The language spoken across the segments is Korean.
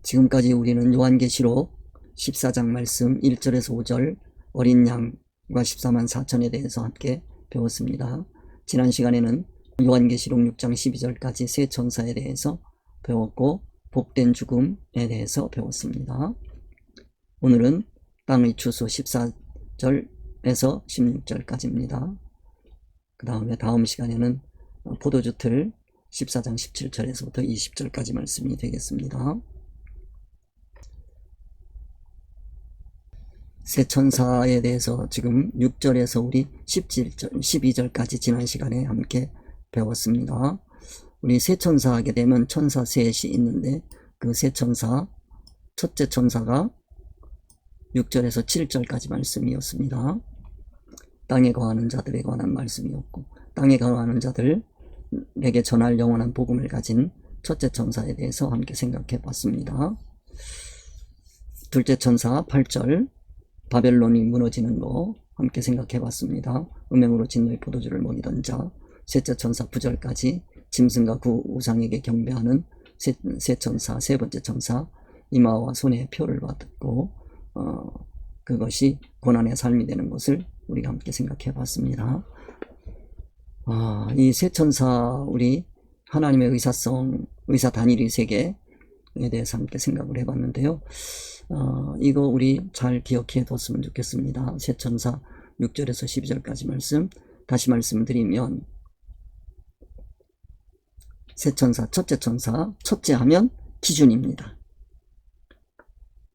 지금까지 우리는 요한계시록 14장 말씀 1절에서 5절 어린 양과 14만 4천에 대해서 함께 배웠습니다. 지난 시간에는 요한계시록 6장 12절까지 세 천사에 대해서 배웠고 복된 죽음에 대해서 배웠습니다. 오늘은 땅의 추수 14절에서 16절까지입니다. 그 다음에 다음 시간에는 포도주 틀 14장 17절에서부터 20절까지 말씀이 되겠습니다. 세 천사에 대해서 지금 6절에서 우리 12절까지 지난 시간에 함께 배웠습니다. 우리 세 천사 하게 되면 천사 셋이 있는데 그 세 천사, 첫째 천사가 6절에서 7절까지 말씀이었습니다. 땅에 거하는 자들에 관한 말씀이었고, 땅에 거하는 자들에게 전할 영원한 복음을 가진 첫째 천사에 대해서 함께 생각해 봤습니다. 둘째 천사 8절 바벨론이 무너지는 거 함께 생각해 봤습니다. 음행으로 진노의 포도주를 먹이던 자. 셋째 천사 9절까지 짐승과 그 우상에게 경배하는 세 천사, 세 번째 천사 이마와 손에 표를 받고 그것이 고난의 삶이 되는 것을 우리가 함께 생각해 봤습니다. 이 세 천사 우리 하나님의 의사성, 의사 단일의 세계에 대해서 함께 생각을 해봤는데요. 이거 우리 잘 기억해 뒀으면 좋겠습니다. 세 천사 6절에서 12절까지 말씀 다시 말씀드리면 세 천사, 첫째 천사, 첫째 하면 기준입니다.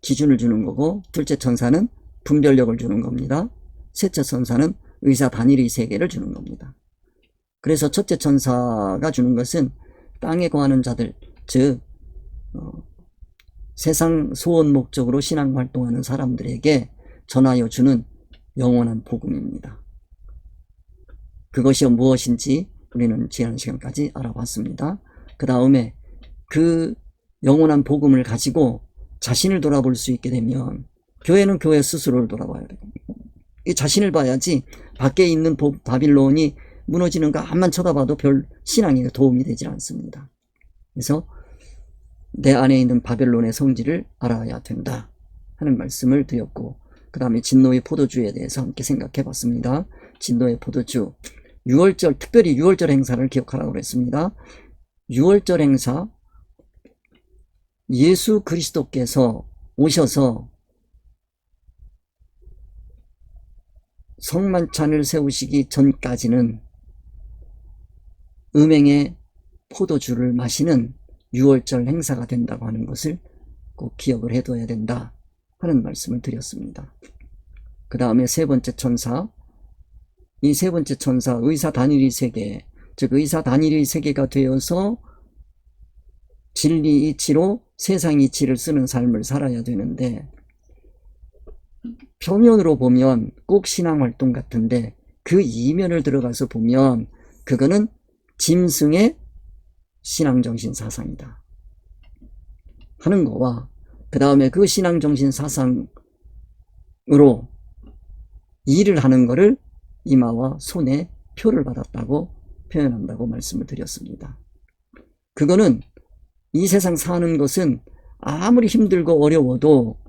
기준을 주는 거고 둘째 천사는 분별력을 주는 겁니다. 셋째 천사는 의사 단일의 세계를 주는 겁니다. 그래서 첫째 천사가 주는 것은 땅에 거하는 자들, 즉 세상 소원 목적으로 신앙 활동하는 사람들에게 전하여 주는 영원한 복음입니다. 그것이 무엇인지 우리는 지난 시간까지 알아봤습니다. 그 다음에 그 영원한 복음을 가지고 자신을 돌아볼 수 있게 되면 교회는 교회 스스로를 돌아봐야 돼요. 이 자신을 봐야지 밖에 있는 바빌론이 무너지는 거 앞만 쳐다봐도 별 신앙에 도움이 되지 않습니다. 그래서 내 안에 있는 바벨론의 성질을 알아야 된다 하는 말씀을 드렸고, 그 다음에 진노의 포도주에 대해서 함께 생각해 봤습니다. 진노의 포도주 6월절, 특별히 6월절 행사를 기억하라고 했습니다. 6월절 행사, 예수 그리스도께서 오셔서 성만찬을 세우시기 전까지는 음행의 포도주를 마시는 6월절 행사가 된다고 하는 것을 꼭 기억을 해둬야 된다 하는 말씀을 드렸습니다. 그 다음에 세 번째 천사, 이 세 번째 천사 의사 단일의 세계, 즉 의사 단일의 세계가 되어서 진리 이치로 세상 이치를 쓰는 삶을 살아야 되는데, 표면으로 보면 꼭 신앙활동 같은데 그 이면을 들어가서 보면 그거는 짐승의 신앙정신 사상이다 하는 거와, 그 다음에 그 신앙정신 사상으로 일을 하는 거를 이마와 손에 표를 받았다고 표현한다고 말씀을 드렸습니다. 그거는 이 세상 사는 것은 아무리 힘들고 어려워도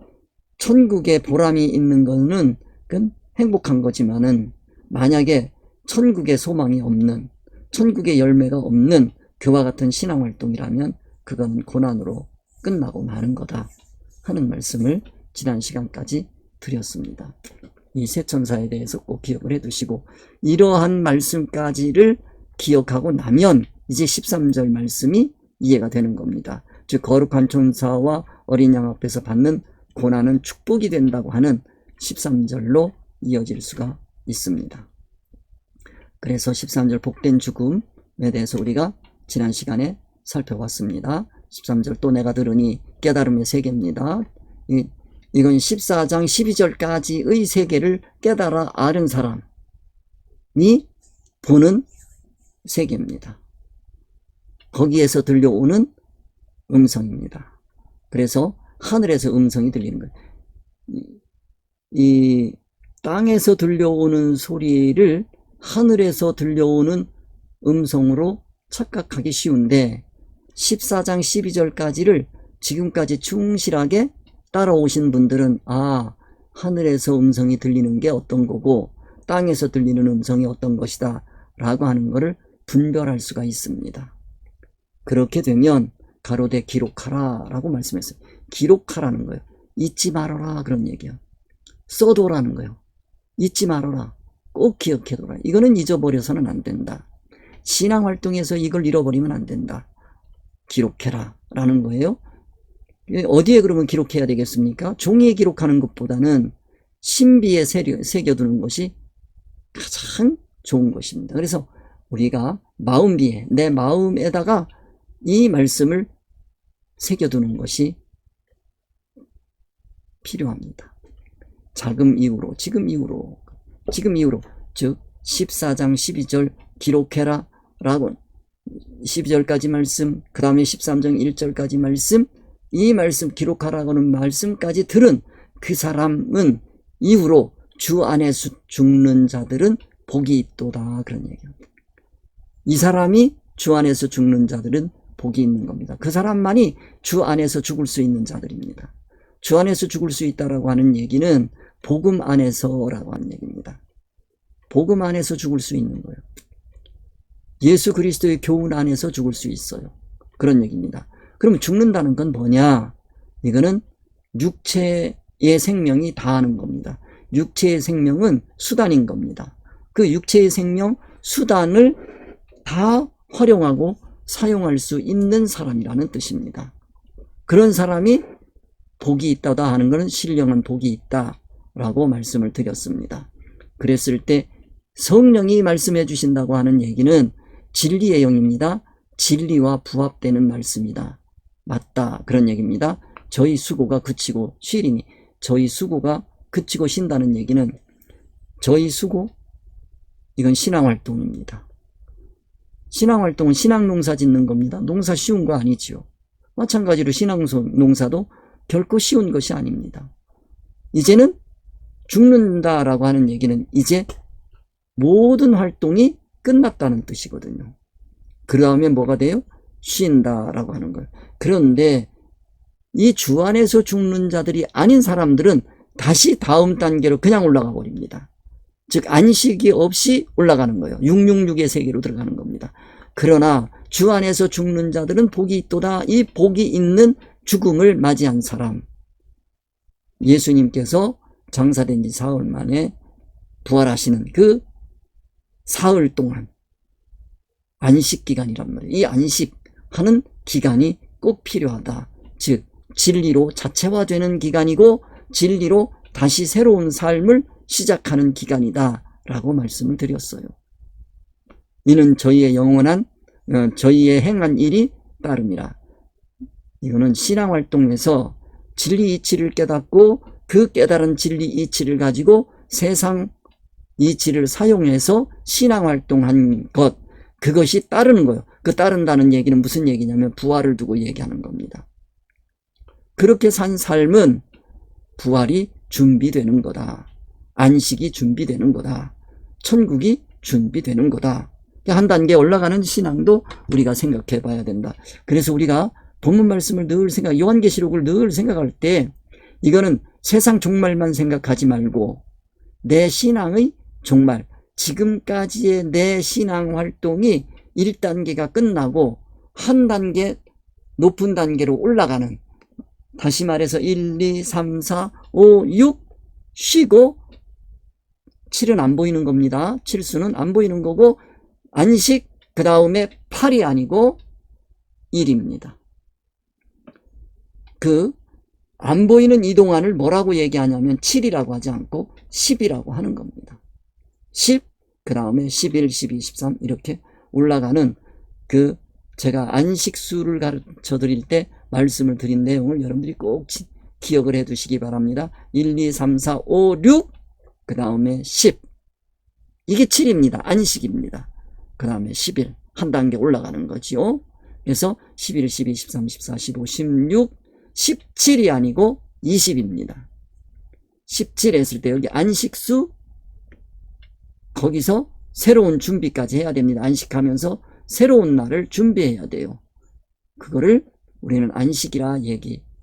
천국에 보람이 있는 거는 그건 행복한 거지만은, 만약에 천국에 소망이 없는, 천국의 열매가 없는 그와 같은 신앙활동이라면 그건 고난으로 끝나고 마는 거다 하는 말씀을 지난 시간까지 드렸습니다. 이 세 천사에 대해서 꼭 기억을 해두시고, 이러한 말씀까지를 기억하고 나면 이제 13절 말씀이 이해가 되는 겁니다. 즉 거룩한 천사와 어린 양 앞에서 받는 고난은 축복이 된다고 하는 13절로 이어질 수가 있습니다. 그래서 13절 복된 죽음에 대해서 우리가 지난 시간에 살펴봤습니다. 13절 또 내가 들으니 깨달음의 세계입니다. 이건 14장 12절까지의 세계를 깨달아 아는 사람이 보는 세계입니다. 거기에서 들려오는 음성입니다. 그래서 하늘에서 음성이 들리는 거예요. 이 땅에서 들려오는 소리를 하늘에서 들려오는 음성으로 착각하기 쉬운데 14장 12절까지를 지금까지 충실하게 따라오신 분들은 하늘에서 음성이 들리는 게 어떤 거고 땅에서 들리는 음성이 어떤 것이다 라고 하는 것을 분별할 수가 있습니다. 그렇게 되면 가로되 기록하라 라고 말씀했어요. 기록하라는 거예요. 잊지 말아라 그런 얘기예요. 써둬라는 거예요. 잊지 말아라. 꼭 기억해둬라. 이거는 잊어버려서는 안 된다. 신앙활동에서 이걸 잃어버리면 안 된다. 기록해라 라는 거예요. 어디에 그러면 기록해야 되겠습니까? 종이에 기록하는 것보다는 신비에 새겨두는 것이 가장 좋은 것입니다. 그래서 우리가 마음비에, 내 마음에다가 이 말씀을 새겨두는 것이 필요합니다. 지금 이후로 즉 14장 12절 기록해라 라고 12절까지 말씀, 그 다음에 13장 1절까지 말씀, 이 말씀 기록하라고는 말씀까지 들은 그 사람은 이후로 주 안에서 죽는 자들은 복이 있도다 그런 얘기입니다. 이 사람이 주 안에서 죽는 자들은 복이 있는 겁니다. 그 사람만이 주 안에서 죽을 수 있는 자들입니다. 주 안에서 죽을 수 있다라고 하는 얘기는 복음 안에서라고 하는 얘기입니다. 복음 안에서 죽을 수 있는 거예요. 예수 그리스도의 교훈 안에서 죽을 수 있어요. 그런 얘기입니다. 그럼 죽는다는 건 뭐냐? 이거는 육체의 생명이 다하는 겁니다. 육체의 생명은 수단인 겁니다. 그 육체의 생명, 수단을 다 활용하고 사용할 수 있는 사람이라는 뜻입니다. 그런 사람이 복이 있다다 하는 것은 신령한 복이 있다라고 말씀을 드렸습니다. 그랬을 때 성령이 말씀해 주신다고 하는 얘기는 진리의 영입니다. 진리와 부합되는 말씀이다. 맞다. 그런 얘기입니다. 저희 수고가 그치고 쉬리니, 저희 수고가 그치고 쉰다는 얘기는 저희 수고, 이건 신앙활동입니다. 신앙활동은 신앙농사 짓는 겁니다. 농사 쉬운 거 아니지요. 마찬가지로 신앙농사도 결코 쉬운 것이 아닙니다. 이제는 죽는다라고 하는 얘기는 이제 모든 활동이 끝났다는 뜻이거든요. 그 다음에 뭐가 돼요? 쉰다라고 하는 거예요. 그런데 이 주 안에서 죽는 자들이 아닌 사람들은 다시 다음 단계로 그냥 올라가 버립니다. 즉 안식이 없이 올라가는 거예요. 666의 세계로 들어가는 겁니다. 그러나 주 안에서 죽는 자들은 복이 있도다. 이 복이 있는 죽음을 맞이한 사람, 예수님께서 장사된 지 사흘 만에 부활하시는 그 사흘 동안 안식기간이란 말이에요. 이 안식하는 기간이 꼭 필요하다. 즉 진리로 자체화되는 기간이고 진리로 다시 새로운 삶을 시작하는 기간이다 라고 말씀을 드렸어요. 이는 저희의 저희의 행한 일이 따름이라. 이거는 신앙활동에서 진리 이치를 깨닫고 그 깨달은 진리 이치를 가지고 세상 이치를 사용해서 신앙활동한 것, 그것이 따르는 거예요. 그 따른다는 얘기는 무슨 얘기냐면 부활을 두고 얘기하는 겁니다. 그렇게 산 삶은 부활이 준비되는 거다. 안식이 준비되는 거다. 천국이 준비되는 거다. 한 단계 올라가는 신앙도 우리가 생각해 봐야 된다. 그래서 우리가 본문 말씀을 늘 요한계시록을 늘 생각할 때 이거는 세상 종말만 생각하지 말고 내 신앙의 종말, 지금까지의 내 신앙 활동이 1단계가 끝나고 한 단계 높은 단계로 올라가는, 다시 말해서 1, 2, 3, 4, 5, 6 쉬고 7은 안 보이는 겁니다. 7수는 안 보이는 거고 안식, 그 다음에 8이 아니고 1입니다. 그 안 보이는 이 동안을 뭐라고 얘기하냐면 7이라고 하지 않고 10이라고 하는 겁니다. 10, 그 다음에 11, 12, 13 이렇게 올라가는 그 제가 안식수를 가르쳐 드릴 때 말씀을 드린 내용을 여러분들이 꼭 기억을 해 두시기 바랍니다. 1, 2, 3, 4, 5, 6, 그 다음에 10. 이게 7입니다. 안식입니다. 그 다음에 11. 한 단계 올라가는 거지요. 그래서 11, 12, 13, 14, 15, 16, 17이 아니고 20입니다. 17 했을 때 여기 안식수, 거기서 새로운 준비까지 해야 됩니다. 안식하면서 새로운 날을 준비해야 돼요. 그거를 우리는 안식이라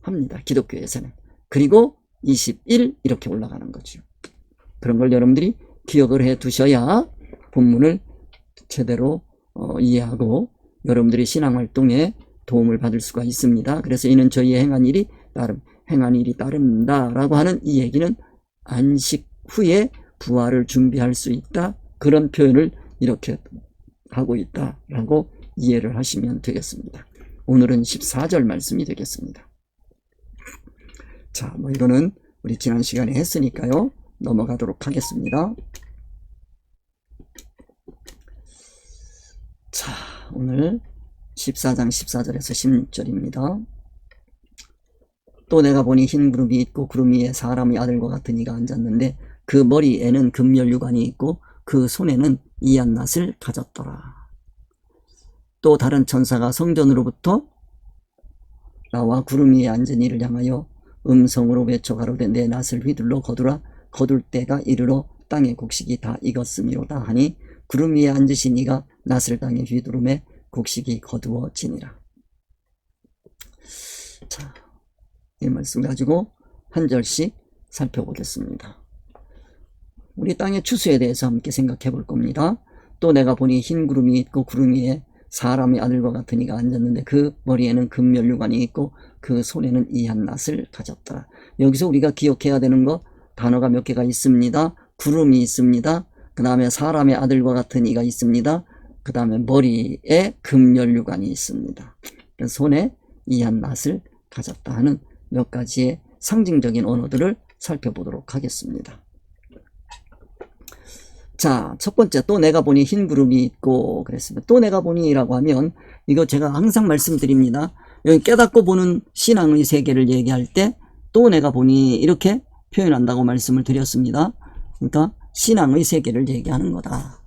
합니다. 기독교에서는. 그리고 21 이렇게 올라가는 거죠. 그런 걸 여러분들이 기억을 해 두셔야 본문을 제대로 이해하고 여러분들의 신앙활동에 도움을 받을 수가 있습니다. 그래서 이는 저희의 행한 일이 따른다 라고 하는 이 얘기는 안식 후에 부활을 준비할 수 있다, 그런 표현을 이렇게 하고 있다 라고 이해를 하시면 되겠습니다. 오늘은 14절 말씀이 되겠습니다. 자, 이거는 우리 지난 시간에 했으니까요, 넘어가도록 하겠습니다. 자, 오늘 14장 14절에서 16절입니다. 또 내가 보니 흰 구름이 있고 구름 위에 사람의 아들과 같은 이가 앉았는데 그 머리에는 금면류관이 있고 그 손에는 이한낫을 가졌더라. 또 다른 천사가 성전으로부터 나와 구름 위에 앉은 이를 향하여 음성으로 외쳐 가로되 내 낫을 휘둘러 거두라. 거둘 때가 이르러 땅의 곡식이 다 익었음이로다 하니 구름 위에 앉으신 이가 낫을 땅에 휘두르매 곡식이 거두어지니라. 자, 이 말씀 가지고 한 절씩 살펴보겠습니다. 우리 땅의 추수에 대해서 함께 생각해 볼 겁니다. 또 내가 보니 흰 구름이 있고 구름 위에 사람의 아들과 같은 이가 앉았는데 그 머리에는 금면류관이 있고 그 손에는 이한낫을 가졌더라. 여기서 우리가 기억해야 되는 거 단어가 몇 개가 있습니다. 구름이 있습니다. 그 다음에 사람의 아들과 같은 이가 있습니다. 그 다음에 머리에 금면류관이 있습니다. 손에 이한낫을 가졌다 하는 몇 가지의 상징적인 언어들을 살펴보도록 하겠습니다. 자, 첫 번째, 또 내가 보니 흰 구름이 있고 그랬습니다. 또 내가 보니라고 하면 이거 제가 항상 말씀드립니다. 여기 깨닫고 보는 신앙의 세계를 얘기할 때 또 내가 보니 이렇게 표현한다고 말씀을 드렸습니다. 그러니까 신앙의 세계를 얘기하는 거다.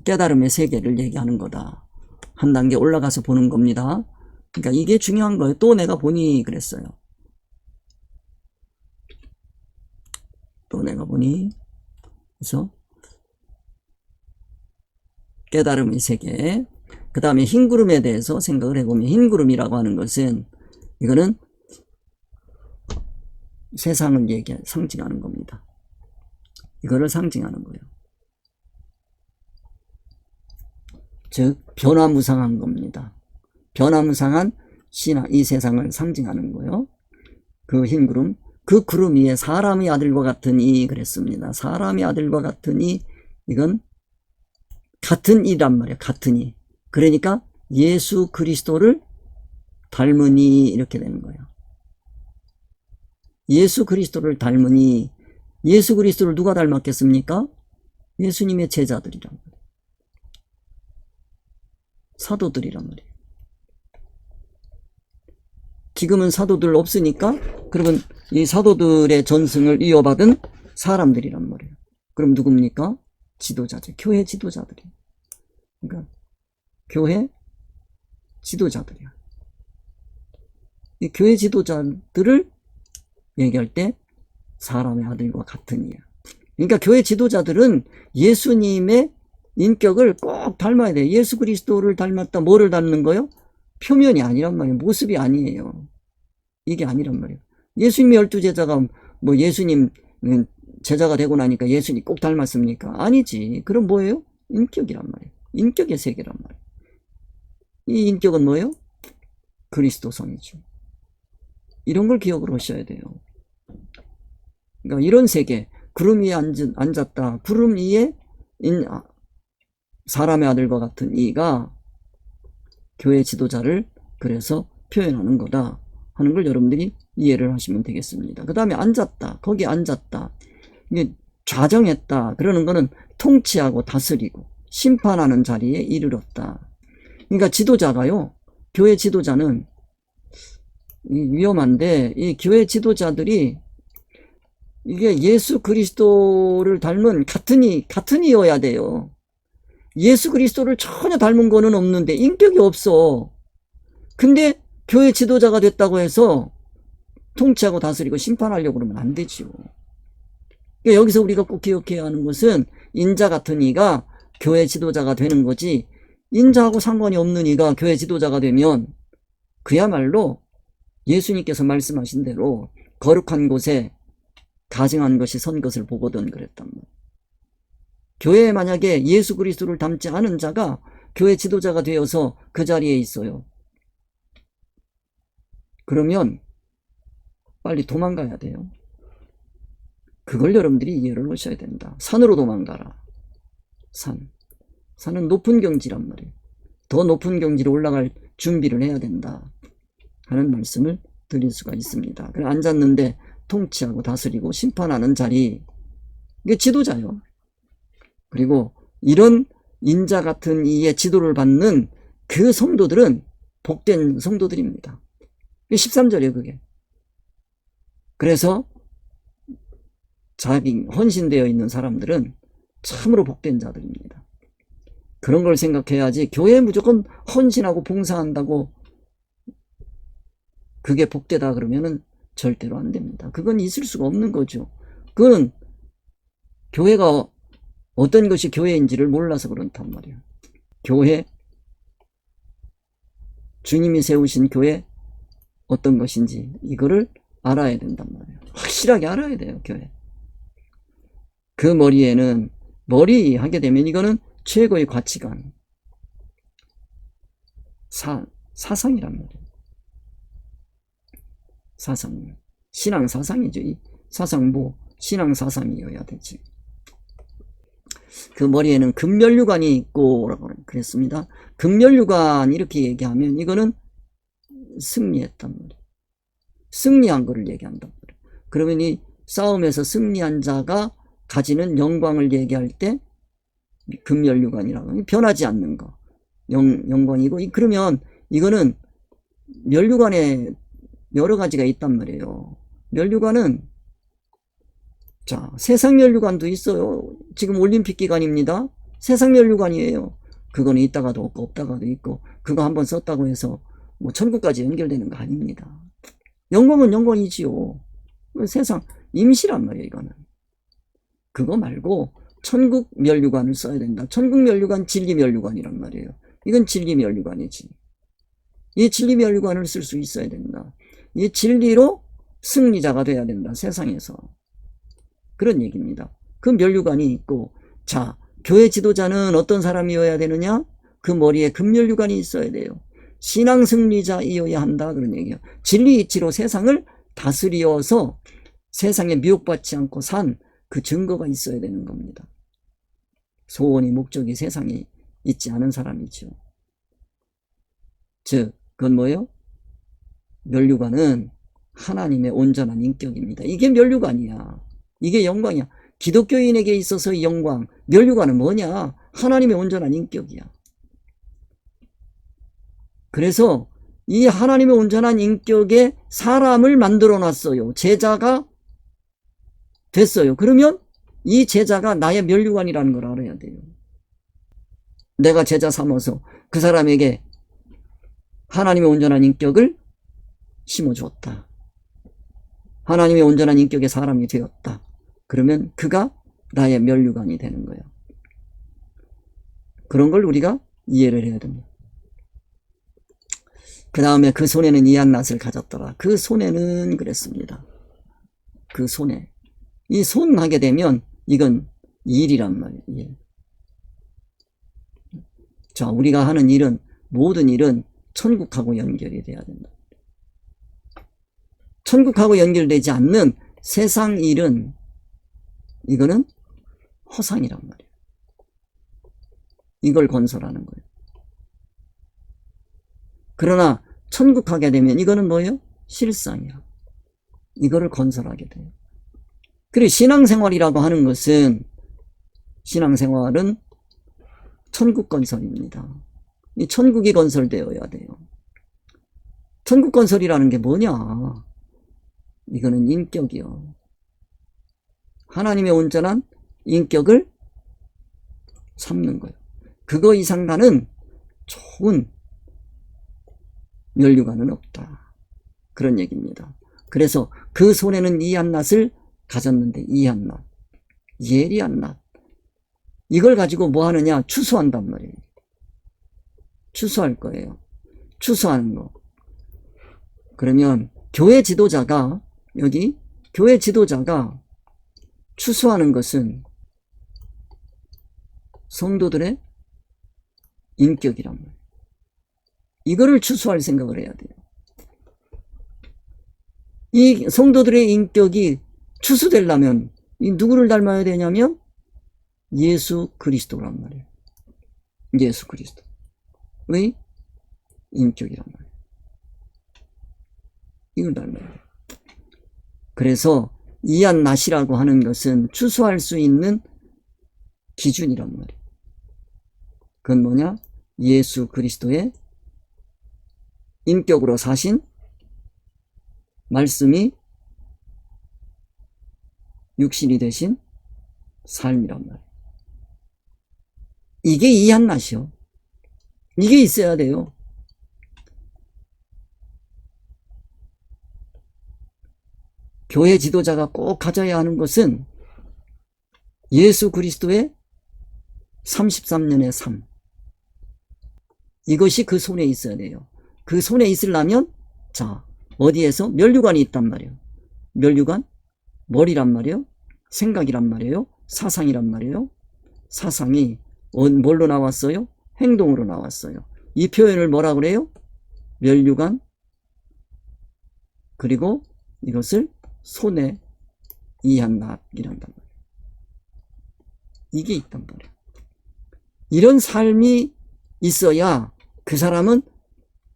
깨달음의 세계를 얘기하는 거다. 한 단계 올라가서 보는 겁니다. 그러니까 이게 중요한 거예요. 또 내가 보니 그랬어요. 또 내가 보니. 그래서 깨달음의 세계. 그 다음에 흰구름에 대해서 생각을 해보면 흰구름이라고 하는 것은 이거는 세상을 상징하는 겁니다. 이거를 상징하는 거예요. 즉 변화무상한 겁니다. 변화무상한 신앙, 이 세상을 상징하는 거예요. 그 흰구름, 그 구름 위에 사람의 아들과 같은 이 그랬습니다. 사람의 아들과 같은 이, 이건 같은 이란 말이에요. 같은 이. 그러니까 예수 그리스도를 닮으니 이렇게 되는 거예요. 예수 그리스도를 닮으니, 예수 그리스도를 누가 닮았겠습니까? 예수님의 제자들이란 말이에요. 사도들이란 말이에요. 지금은 사도들 없으니까 그러면 이 사도들의 전승을 이어받은 사람들이란 말이에요. 그럼 누굽니까? 지도자들, 교회 지도자들이에요. 그러니까 교회 지도자들이야. 이 교회 지도자들을 얘기할 때 사람의 아들과 같은 이야. 그러니까 교회 지도자들은 예수님의 인격을 꼭 닮아야 돼요. 예수 그리스도를 닮았다. 뭐를 닮는 거요? 표면이 아니란 말이에요. 모습이 아니에요. 이게 아니란 말이에요. 예수님의 12제자가 뭐 예수님 제자가 되고 나니까 예수님 꼭 닮았습니까? 아니지. 그럼 뭐예요? 인격이란 말이에요. 인격의 세계란 말이에요. 이 인격은 뭐예요? 그리스도성이죠. 이런 걸 기억을 하셔야 돼요. 그러니까 이런 세계, 구름 위에 앉았다. 구름 위에 사람의 아들과 같은 이가 교회 지도자를 그래서 표현하는 거다 하는 걸 여러분들이 이해를 하시면 되겠습니다. 그 다음에 앉았다. 거기 앉았다. 이게 좌정했다. 그러는 거는 통치하고 다스리고 심판하는 자리에 이르렀다. 그러니까 지도자가요. 교회 지도자는 위험한데 이 교회 지도자들이 이게 예수 그리스도를 닮은 같은 이여야 돼요. 예수 그리스도를 전혀 닮은 거는 없는데 인격이 없어. 근데 교회 지도자가 됐다고 해서 통치하고 다스리고 심판하려고 그러면 안 되지요. 그러니까 여기서 우리가 꼭 기억해야 하는 것은 인자 같은 이가 교회 지도자가 되는 거지 인자하고 상관이 없는 이가 교회 지도자가 되면 그야말로 예수님께서 말씀하신 대로 거룩한 곳에 가증한 것이 선 것을 보거든 그랬단 말이에요. 교회에 만약에 예수 그리스도를 닮지 않은 자가 교회 지도자가 되어서 그 자리에 있어요. 그러면 빨리 도망가야 돼요. 그걸 여러분들이 이해를 하셔야 된다. 산으로 도망가라. 산은 높은 경지란 말이에요. 더 높은 경지로 올라갈 준비를 해야 된다 하는 말씀을 드릴 수가 있습니다. 그래 앉았는데 통치하고 다스리고 심판하는 자리, 이게 지도자요. 그리고 이런 인자 같은 이의 지도를 받는 그 성도들은 복된 성도들입니다. 13절이에요 그게. 그래서 자기 헌신되어 있는 사람들은 참으로 복된 자들입니다. 그런 걸 생각해야지 교회에 무조건 헌신하고 봉사한다고 그게 복되다 그러면은 절대로 안 됩니다. 그건 있을 수가 없는 거죠. 그건 교회가 어떤 것이 교회인지를 몰라서 그렇단 말이에요. 교회, 주님이 세우신 교회 어떤 것인지 이거를 알아야 된단 말이에요. 확실하게 알아야 돼요. 교회. 그 머리에는 머리 하게 되면 이거는 최고의 가치관, 사상이란 말이에요. 사상, 신앙 사상이죠. 이 사상 신앙 사상이어야 되지. 그 머리에는 금면류관이 있고 라고 그랬습니다. 금면류관 이렇게 얘기하면 이거는 승리했단 말이에요. 승리한 거를 얘기한단 말이에요. 그러면 이 싸움에서 승리한 자가 가지는 영광을 얘기할 때 금면류관이라고 변하지 않는 거 영광이고, 그러면 이거는 면류관에 여러 가지가 있단 말이에요. 면류관은 자, 세상 면류관도 있어요. 지금 올림픽 기간입니다. 세상 면류관이에요. 그거는 있다가도 없고 없다가도 있고, 그거 한번 썼다고 해서 뭐 천국까지 연결되는 거 아닙니다. 영광은 영광이지요. 세상 임시란 말이에요. 이거는 그거 말고 천국 면류관을 써야 된다. 천국 면류관, 진리 면류관이란 말이에요. 이건 진리 면류관이지. 이 진리 면류관을 쓸 수 있어야 된다. 이 진리로 승리자가 돼야 된다. 세상에서. 그런 얘기입니다. 그 면류관이 있고, 자, 교회 지도자는 어떤 사람이어야 되느냐? 그 머리에 금면류관이 있어야 돼요. 신앙 승리자이어야 한다. 그런 얘기예요. 진리 이치로 세상을 다스리어서 세상에 미혹받지 않고 산 그 증거가 있어야 되는 겁니다. 소원이 목적이 세상에 있지 않은 사람이죠. 즉, 그건 뭐예요? 면류관은 하나님의 온전한 인격입니다. 이게 면류관이야. 이게 영광이야. 기독교인에게 있어서의 영광, 면류관은 뭐냐? 하나님의 온전한 인격이야. 그래서 이 하나님의 온전한 인격에 사람을 만들어 놨어요. 제자가 됐어요. 그러면 이 제자가 나의 면류관이라는 걸 알아야 돼요. 내가 제자 삼아서 그 사람에게 하나님의 온전한 인격을 심어주었다. 하나님의 온전한 인격의 사람이 되었다. 그러면 그가 나의 면류관이 되는 거예요. 그런 걸 우리가 이해를 해야 됩니다. 그 다음에 그 손에는 이한낫을 가졌더라. 그 손에는 그랬습니다. 그 손에. 이 손 하게 되면 이건 일이란 말이에요. 일. 자, 우리가 하는 일은, 모든 일은 천국하고 연결이 돼야 된다. 천국하고 연결되지 않는 세상 일은 이거는 허상이란 말이에요. 이걸 건설하는 거예요. 그러나 천국 하게 되면 이거는 뭐예요? 실상이야. 이거를 건설하게 돼요. 그리고 신앙생활이라고 하는 것은, 신앙생활은 천국 건설입니다. 이 천국이 건설되어야 돼요. 천국 건설이라는 게 뭐냐? 이거는 인격이요. 하나님의 온전한 인격을 삼는 거예요. 그거 이상 나는 좋은 면류관은 없다. 그런 얘기입니다. 그래서 그 손에는 이한낫을 가졌는데, 이한낫, 예리한낫, 이걸 가지고 뭐 하느냐? 추수한단 말이에요. 추수할 거예요. 추수하는 거. 그러면 교회 지도자가, 여기 교회 지도자가 추수하는 것은 성도들의 인격이란 말이에요. 이거를 추수할 생각을 해야 돼요. 이 성도들의 인격이 추수되려면 이 누구를 닮아야 되냐면 예수 그리스도란 말이에요. 예수 그리스도의 인격이란 말이에요. 이걸 닮아야 돼요. 그래서 이한낫이라고 하는 것은 추수할 수 있는 기준이란 말이에요. 그건 뭐냐? 예수 그리스도의 인격으로 사신 말씀이 육신이 되신 삶이란 말이에요. 이게 이한낫이요. 이게 있어야 돼요. 교회 지도자가 꼭 가져야 하는 것은 예수 그리스도의 33년의 삶. 이것이 그 손에 있어야 돼요. 그 손에 있으려면, 자, 어디에서? 면류관이 있단 말이에요. 면류관? 머리란 말이에요. 생각이란 말이에요. 사상이란 말이에요. 사상이 뭘로 나왔어요? 행동으로 나왔어요. 이 표현을 뭐라 그래요? 면류관. 그리고 이것을 손에 이한낫이란단 말이에요. 이게 있단 말이에요. 이런 삶이 있어야 그 사람은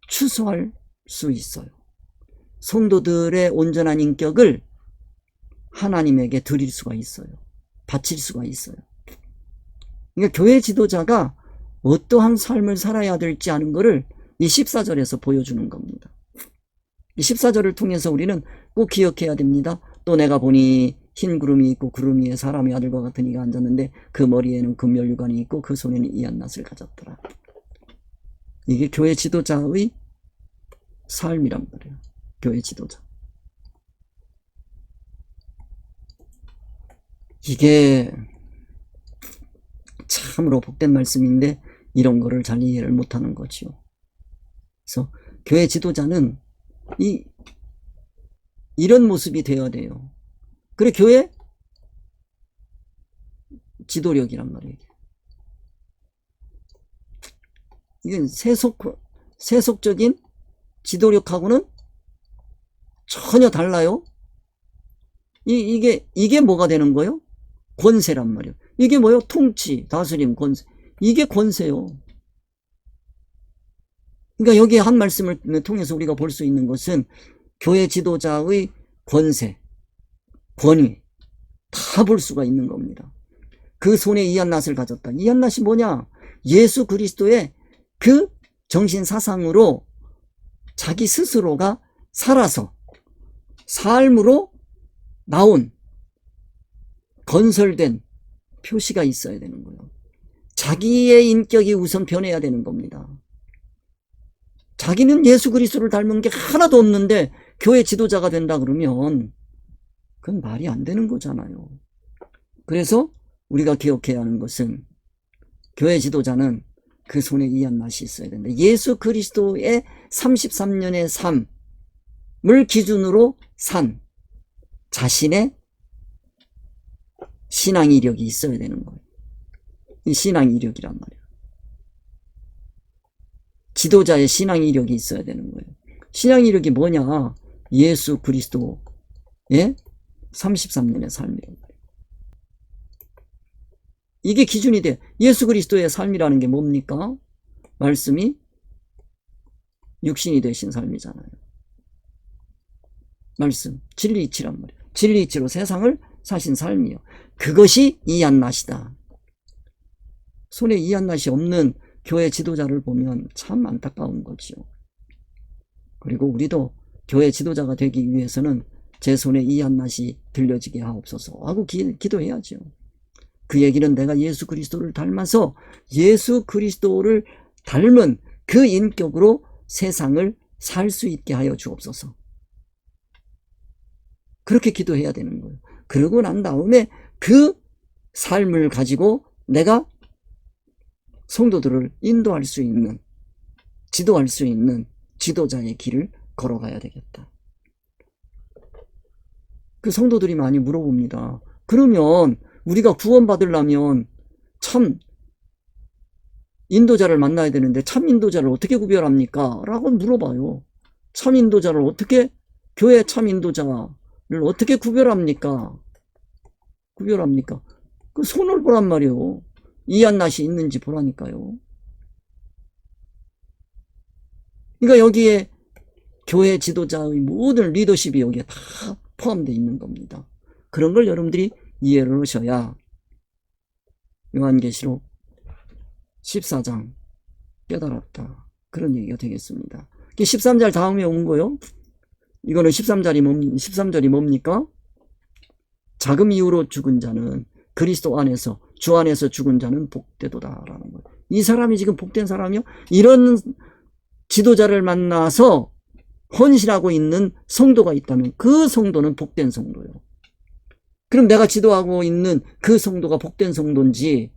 추수할 수 있어요. 성도들의 온전한 인격을 하나님에게 드릴 수가 있어요. 바칠 수가 있어요. 그러니까 교회 지도자가 어떠한 삶을 살아야 될지 하는 것을 이 14절에서 보여주는 겁니다. 이 14절을 통해서 우리는 꼭 기억해야 됩니다. 또 내가 보니 흰 구름이 있고 구름 위에 사람의 아들과 같은 이가 앉았는데 그 머리에는 금면류관이 있고 그 손에는 이한낫을 가졌더라. 이게 교회 지도자의 삶이란 말이에요. 교회 지도자. 이게 참으로 복된 말씀인데 이런 거를 잘 이해를 못하는 거지요. 그래서 교회 지도자는 이런 모습이 되어야 돼요. 그래 교회 지도력이란 말이에요. 이건 세속적인 지도력하고는 전혀 달라요. 이게 뭐가 되는 거예요? 권세란 말이에요. 이게 뭐예요? 통치, 다스림, 권세. 이게 권세요. 그러니까 여기 한 말씀을 통해서 우리가 볼 수 있는 것은 교회 지도자의 권세, 권위 다 볼 수가 있는 겁니다. 그 손에 이한낫을 가졌다. 이한낫이 뭐냐? 예수 그리스도의 그 정신 사상으로 자기 스스로가 살아서 삶으로 나온 건설된 표시가 있어야 되는 거예요. 자기의 인격이 우선 변해야 되는 겁니다. 자기는 예수 그리스도를 닮은 게 하나도 없는데 교회 지도자가 된다 그러면 그건 말이 안 되는 거잖아요. 그래서 우리가 기억해야 하는 것은 교회 지도자는 그 손에 이한낫이 있어야 된다. 예수 그리스도의 33년의 삶을 기준으로 산 자신의 신앙 이력이 있어야 되는 거예요. 이 신앙 이력이란 말이에요. 지도자의 신앙 이력이 있어야 되는 거예요. 신앙 이력이 뭐냐? 예수 그리스도의 33년의 삶이란 말이에요. 이게 기준이 돼. 예수 그리스도의 삶이라는 게 뭡니까? 말씀이 육신이 되신 삶이잖아요. 말씀, 진리이치란 말이에요. 진리이치로 세상을 사신 삶이요. 그것이 이한낫이다. 손에 이한낫이 없는 교회 지도자를 보면 참 안타까운 거지요. 그리고 우리도 교회 지도자가 되기 위해서는 제 손에 이한낫이 들려지게 하옵소서 하고 기도해야죠. 그 얘기는 내가 예수 그리스도를 닮아서 예수 그리스도를 닮은 그 인격으로 세상을 살 수 있게 하여 주옵소서. 그렇게 기도해야 되는 거예요. 그러고 난 다음에 그 삶을 가지고 내가 성도들을 인도할 수 있는, 지도할 수 있는 지도자의 길을 걸어가야 되겠다. 그 성도들이 많이 물어봅니다. 그러면 우리가 구원받으려면 참 인도자를 만나야 되는데 참 인도자를 어떻게 구별합니까? 라고 물어봐요. 참 인도자를 어떻게, 교회 참 인도자를 어떻게 구별합니까? 그 손을 보란 말이에요. 이한낫이 있는지 보라니까요. 그러니까 여기에 교회 지도자의 모든 리더십이 여기에 다 포함되어 있는 겁니다. 그런 걸 여러분들이 이해를 하셔야 요한계시록 14장 깨달았다. 그런 얘기가 되겠습니다. 13절 다음에 온 거요. 이거는 13절이 뭡니까? 자금 이후로 죽은 자는 그리스도 안에서, 주 안에서 죽은 자는 복되도다라는 거예요. 이 사람이 지금 복된 사람이요? 이런 지도자를 만나서 헌신하고 있는 성도가 있다면 그 성도는 복된 성도예요. 그럼 내가 지도하고 있는 그 성도가 복된 성도인지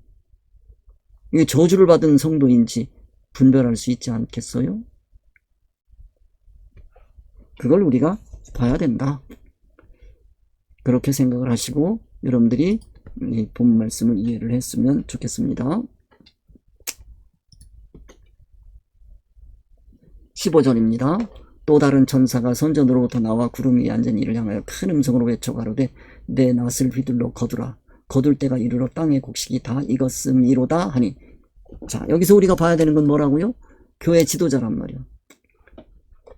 이게 저주를 받은 성도인지 분별할 수 있지 않겠어요? 그걸 우리가 봐야 된다. 그렇게 생각을 하시고 여러분들이 이 본 말씀을 이해를 했으면 좋겠습니다. 15절입니다. 또 다른 천사가 성전으로부터 나와 구름 위에 앉은 이를 향하여 큰 음성으로 외쳐 가로되 내 낫을 휘둘러 거두라. 거둘 때가 이르러 땅의 곡식이 다 익었음이로다 하니. 자, 여기서 우리가 봐야 되는 건 뭐라고요? 교회 지도자란 말이요.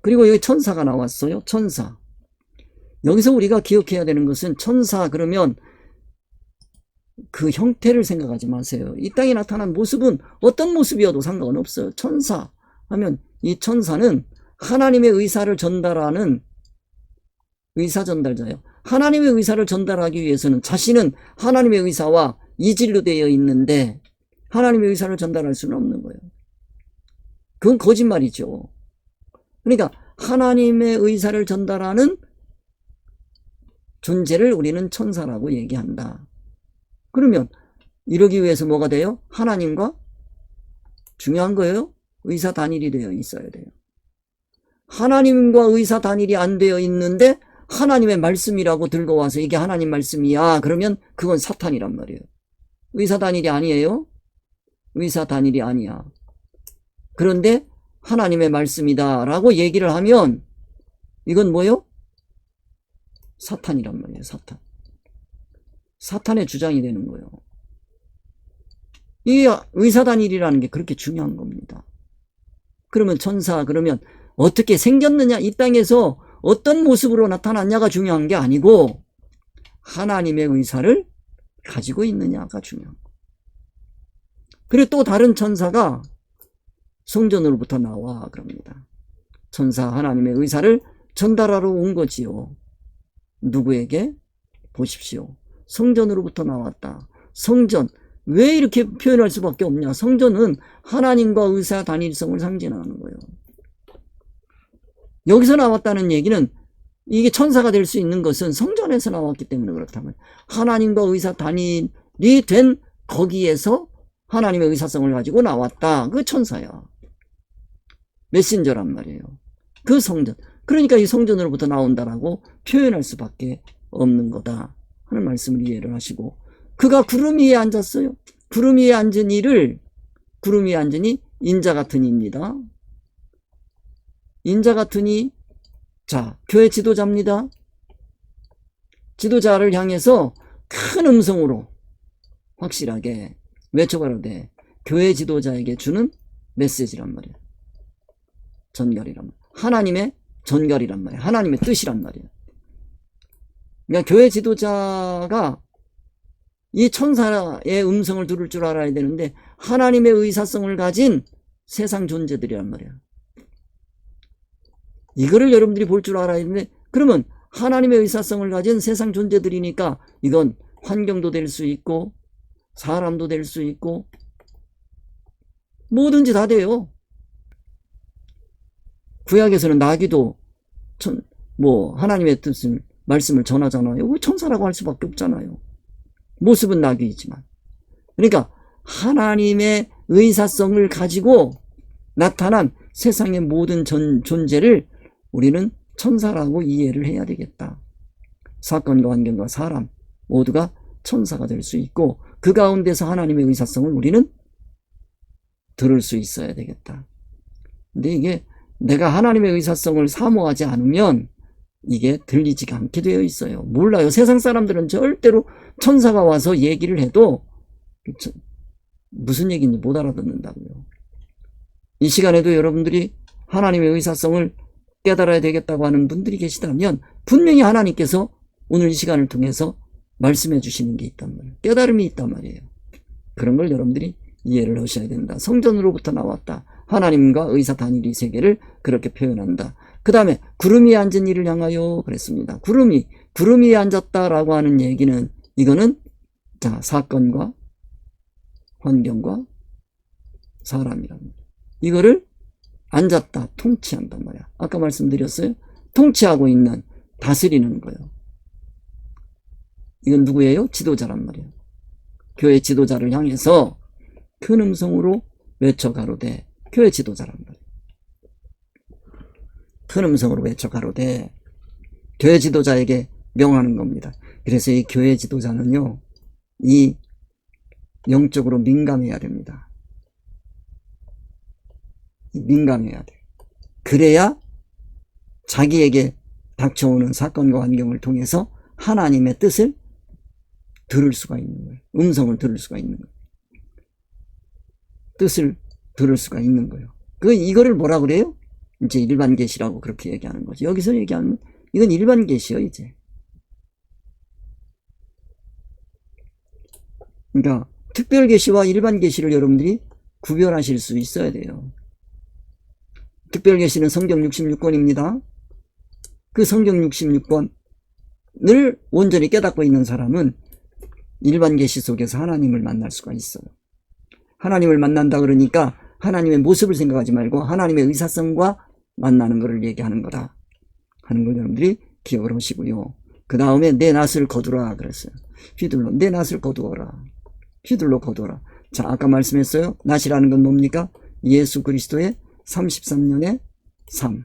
그리고 여기 천사가 나왔어요. 천사. 여기서 우리가 기억해야 되는 것은 천사 그러면 그 형태를 생각하지 마세요. 이 땅에 나타난 모습은 어떤 모습이어도 상관은 없어요. 천사 하면 이 천사는 하나님의 의사를 전달하는 의사 전달자예요. 하나님의 의사를 전달하기 위해서는 자신은 하나님의 의사와 이질로 되어 있는데 하나님의 의사를 전달할 수는 없는 거예요. 그건 거짓말이죠. 그러니까 하나님의 의사를 전달하는 존재를 우리는 천사라고 얘기한다. 그러면 이러기 위해서 뭐가 돼요? 하나님과 중요한 거예요. 의사 단일이 되어 있어야 돼요. 하나님과 의사 단일이 안 되어 있는데 하나님의 말씀이라고 들고 와서 이게 하나님 말씀이야. 그러면 그건 사탄이란 말이에요. 의사 단일이 아니에요. 의사 단일이 아니야. 그런데 하나님의 말씀이다 라고 얘기를 하면 이건 뭐예요? 사탄이란 말이에요. 사탄. 사탄의 주장이 되는 거예요. 이 의사단일이라는 게 그렇게 중요한 겁니다. 그러면 천사 그러면 어떻게 생겼느냐, 이 땅에서 어떤 모습으로 나타났냐가 중요한 게 아니고 하나님의 의사를 가지고 있느냐가 중요한 거예요. 그리고 또 다른 천사가 성전으로부터 나와 그럽니다. 천사 하나님의 의사를 전달하러 온 거지요. 누구에게? 보십시오. 성전으로부터 나왔다. 성전. 왜 이렇게 표현할 수밖에 없냐? 성전은 하나님과 의사 단일성을 상징하는 거예요. 여기서 나왔다는 얘기는 이게 천사가 될 수 있는 것은 성전에서 나왔기 때문에 그렇다면 하나님과 의사 단일이 된 거기에서 하나님의 의사성을 가지고 나왔다. 그 천사야. 메신저란 말이에요. 그 성전. 그러니까 이 성전으로부터 나온다라고 표현할 수밖에 없는 거다 하는 말씀을 이해를 하시고, 그가 구름 위에 앉았어요. 구름 위에 앉은 이를, 구름 위에 앉은 이 인자 같은 이입니다. 인자 같은 이, 자, 교회 지도자입니다. 지도자를 향해서 큰 음성으로 확실하게 외쳐가로되 교회 지도자에게 주는 메시지란 말이에요. 전결이란 말이에요. 하나님의 전결이란 말이에요. 하나님의 뜻이란 말이에요. 그러니까 교회 지도자가 이 천사의 음성을 들을 줄 알아야 되는데 하나님의 의사성을 가진 세상 존재들이란 말이에요. 이거를 여러분들이 볼 줄 알아야 되는데, 그러면 하나님의 의사성을 가진 세상 존재들이니까 이건 환경도 될 수 있고 사람도 될 수 있고 뭐든지 다 돼요. 구약에서는 나귀도 하나님의 뜻을 말씀을 전하잖아요. 왜 천사라고 할 수밖에 없잖아요. 모습은 나귀이지만. 그러니까 하나님의 의사성을 가지고 나타난 세상의 모든 존재를 우리는 천사라고 이해를 해야 되겠다. 사건과 환경과 사람 모두가 천사가 될 수 있고 그 가운데서 하나님의 의사성을 우리는 들을 수 있어야 되겠다. 근데 이게 내가 하나님의 의사성을 사모하지 않으면 이게 들리지가 않게 되어 있어요. 몰라요. 세상 사람들은 절대로 천사가 와서 얘기를 해도 무슨 얘기인지 못 알아듣는다고요. 이 시간에도 여러분들이 하나님의 의사성을 깨달아야 되겠다고 하는 분들이 계시다면 분명히 하나님께서 오늘 이 시간을 통해서 말씀해 주시는 게 있단 말이에요. 깨달음이 있단 말이에요. 그런 걸 여러분들이 이해를 하셔야 된다. 성전으로부터 나왔다. 하나님과 의사 단일의 세계를 그렇게 표현한다. 그 다음에 구름이 앉은 이를 향하여 그랬습니다. 구름이 위에 앉았다라고 하는 얘기는 이거는 자 사건과 환경과 사람이랍니다. 이거를 앉았다, 통치한단 말이야. 아까 말씀드렸어요. 통치하고 있는, 다스리는 거예요. 이건 누구예요? 지도자란 말이에요. 교회 지도자를 향해서 큰 음성으로 외쳐 가로되, 교회 지도자란 말이에요. 큰 음성으로 외쳐 가로되, 교회 지도자에게 명하는 겁니다. 그래서 이 교회 지도자는요, 이 영적으로 민감해야 됩니다. 민감해야 돼. 그래야 자기에게 닥쳐오는 사건과 환경을 통해서 하나님의 뜻을 들을 수가 있는 거예요. 음성을 들을 수가 있는 거예요. 뜻을 들을 수가 있는 거예요. 이거를 뭐라 그래요? 이제 일반 계시라고 그렇게 얘기하는 거죠. 여기서 얘기하는 이건 일반 계시요, 이제. 그러니까 특별 계시와 일반 계시를 여러분들이 구별하실 수 있어야 돼요. 특별 계시는 성경 66권입니다. 그 성경 66권을 온전히 깨닫고 있는 사람은 일반 계시 속에서 하나님을 만날 수가 있어요. 하나님을 만난다 그러니까 하나님의 모습을 생각하지 말고 하나님의 의사성과 만나는 것을 얘기하는 거다 하는 걸 여러분들이 기억을 하시고요. 그 다음에 내 낫을 거두라 그랬어요. 휘둘러 내 낫을 거두어라. 휘둘러 거두어라. 자, 아까 말씀했어요. 낫이라는 건 뭡니까? 예수 그리스도의 33년의 삶.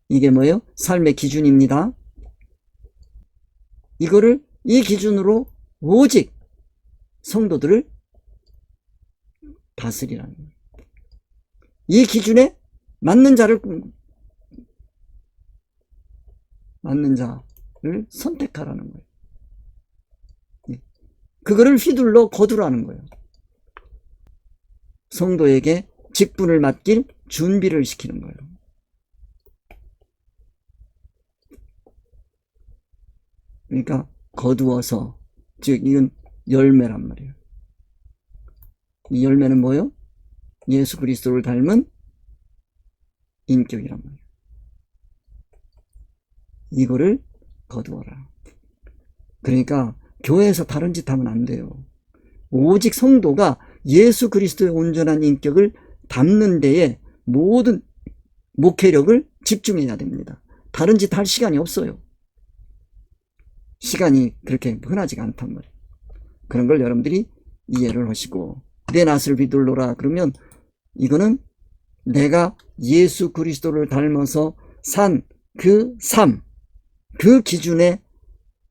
이게 뭐예요? 삶의 기준입니다. 이 기준으로 오직 성도들을 다스리라는 거예요. 이 기준에 맞는 자를 선택하라는 거예요. 그거를 휘둘러 거두라는 거예요. 성도에게 직분을 맡길 준비를 시키는 거예요. 그러니까 거두어서, 즉 이건 열매란 말이에요. 이 열매는 뭐예요? 예수 그리스도를 닮은 인격이란 말이에요. 이거를 거두어라. 그러니까 교회에서 다른 짓 하면 안 돼요. 오직 성도가 예수 그리스도의 온전한 인격을 담는 데에 모든 목회력을 집중해야 됩니다. 다른 짓 할 시간이 없어요. 시간이 그렇게 흔하지가 않단 말이에요. 그런 걸 여러분들이 이해를 하시고, 내 낫을 휘둘러라 그러면 이거는 내가 예수 그리스도를 닮아서 산 그 삶, 그 기준에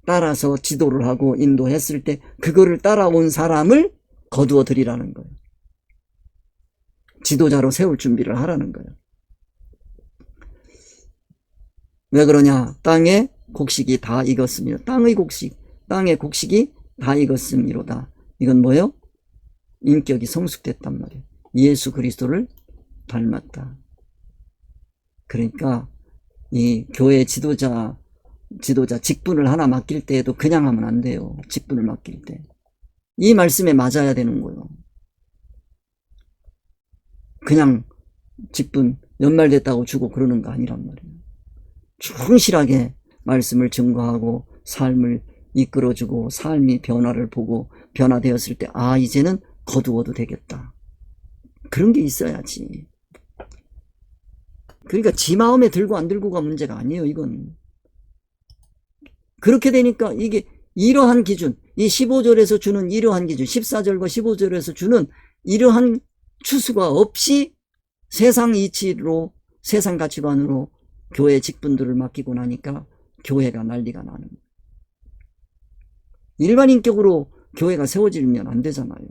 따라서 지도를 하고 인도했을 때 그거를 따라온 사람을 거두어 드리라는 거예요. 지도자로 세울 준비를 하라는 거예요. 왜 그러냐? 땅의 곡식이 다 익었으며, 땅의 곡식이 다 익었음이로다. 이건 뭐예요? 인격이 성숙됐단 말이에요. 예수 그리스도를 닮았다. 그러니까 이 교회 지도자 직분을 하나 맡길 때에도 그냥 하면 안 돼요. 직분을 맡길 때 이 말씀에 맞아야 되는 거예요. 그냥 직분 연말됐다고 주고 그러는 거 아니란 말이에요. 충실하게 말씀을 증거하고 삶을 이끌어주고 삶이 변화를 보고 변화되었을 때 이제는 거두어도 되겠다. 그런 게 있어야지. 그러니까 지 마음에 들고 안 들고가 문제가 아니에요. 이건 그렇게 되니까 이게 이러한 기준, 이 15절에서 주는 이러한 기준, 14절과 15절에서 주는 이러한 추수가 없이 세상 이치로, 세상 가치관으로 교회 직분들을 맡기고 나니까 교회가 난리가 나는 거예요. 일반인격으로 교회가 세워지면 안 되잖아요.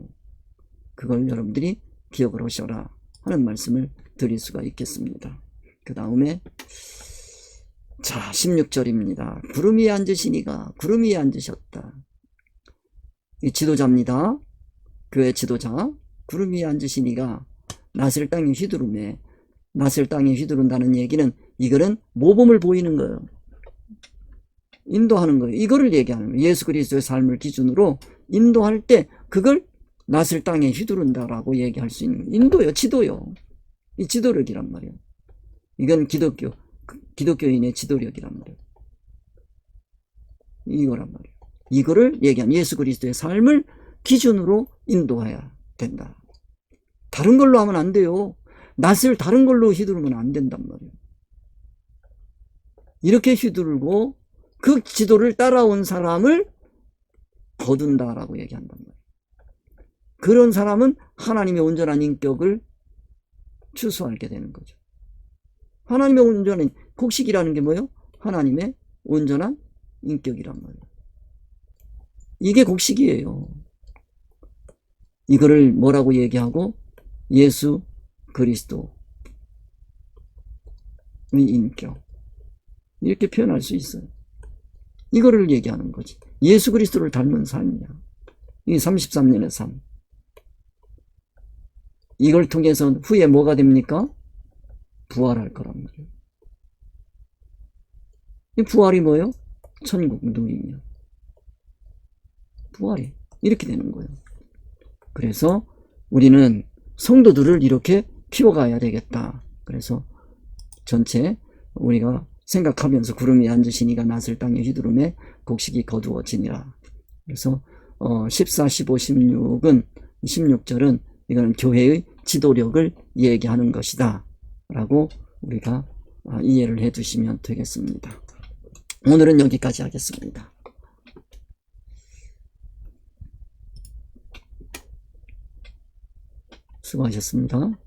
그걸 여러분들이 기억을 하셔라 하는 말씀을 드릴 수가 있겠습니다. 그 다음에 자 16절입니다. 구름 위에 앉으시니가 구름 위에 앉으셨다. 이 지도자입니다. 교회 지도자. 구름 위에 앉으시니가 낫을 땅에 휘두르매, 낫을 땅에 휘두른다는 얘기는 이거는 모범을 보이는 거예요. 인도하는 거예요. 이거를 얘기하는 거예요. 예수 그리스도의 삶을 기준으로 인도할 때 그걸 낫을 땅에 휘두른다라고 얘기할 수 있는 거예요. 인도요, 지도요. 이 지도력이란 말이에요. 이건 기독교인의 지도력이란 말이에요. 이거란 말이에요. 이거를 얘기하면 예수 그리스도의 삶을 기준으로 인도해야 된다. 다른 걸로 하면 안 돼요. 낫을 다른 걸로 휘두르면 안 된단 말이에요. 이렇게 휘두르고 그 지도를 따라온 사람을 거둔다라고 얘기한단 말이에요. 그런 사람은 하나님의 온전한 인격을 추수하게 되는 거죠. 하나님의 온전한 곡식이라는 게 뭐예요? 하나님의 온전한 인격이란 말이에요. 이게 곡식이에요. 이거를 뭐라고 얘기하고? 예수 그리스도의 인격. 이렇게 표현할 수 있어요. 이거를 얘기하는 거지. 예수 그리스도를 닮은 삶이야. 이게 33년의 삶. 이걸 통해서 후에 뭐가 됩니까? 부활할 거란 말이에요. 이 부활이 뭐예요? 천국 누리며. 부활이 이렇게 되는 거예요. 그래서 우리는 성도들을 이렇게 키워가야 되겠다. 그래서 전체 우리가 생각하면서 구름 위에 앉으시니가 낫을 땅에 휘두르매 곡식이 거두어지니라. 그래서 14, 15, 16절은 이거는 교회의 지도력을 얘기하는 것이다 라고 우리가 이해를 해 두시면 되겠습니다. 오늘은 여기까지 하겠습니다. 수고하셨습니다.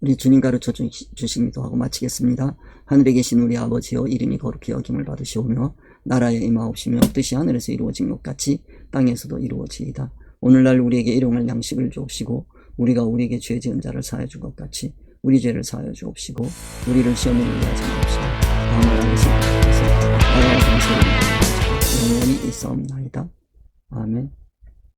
우리 주님 가르쳐 주신 기도하고 마치겠습니다. 하늘에 계신 우리 아버지여, 이름이 거룩히 여김을 받으시오며 나라에 임하옵시며 뜻이 하늘에서 이루어진 것 같이 땅에서도 이루어지이다. 오늘날 우리에게 일용할 양식을 주옵시고 우리가 우리에게 죄 지은 자를 사하여 준 것 같이 우리 죄를 사하여 주옵시고 우리를 시험에 들게 하지 마옵시고 다만 안에서 나라와 권세를 영원히 있사옵나이다.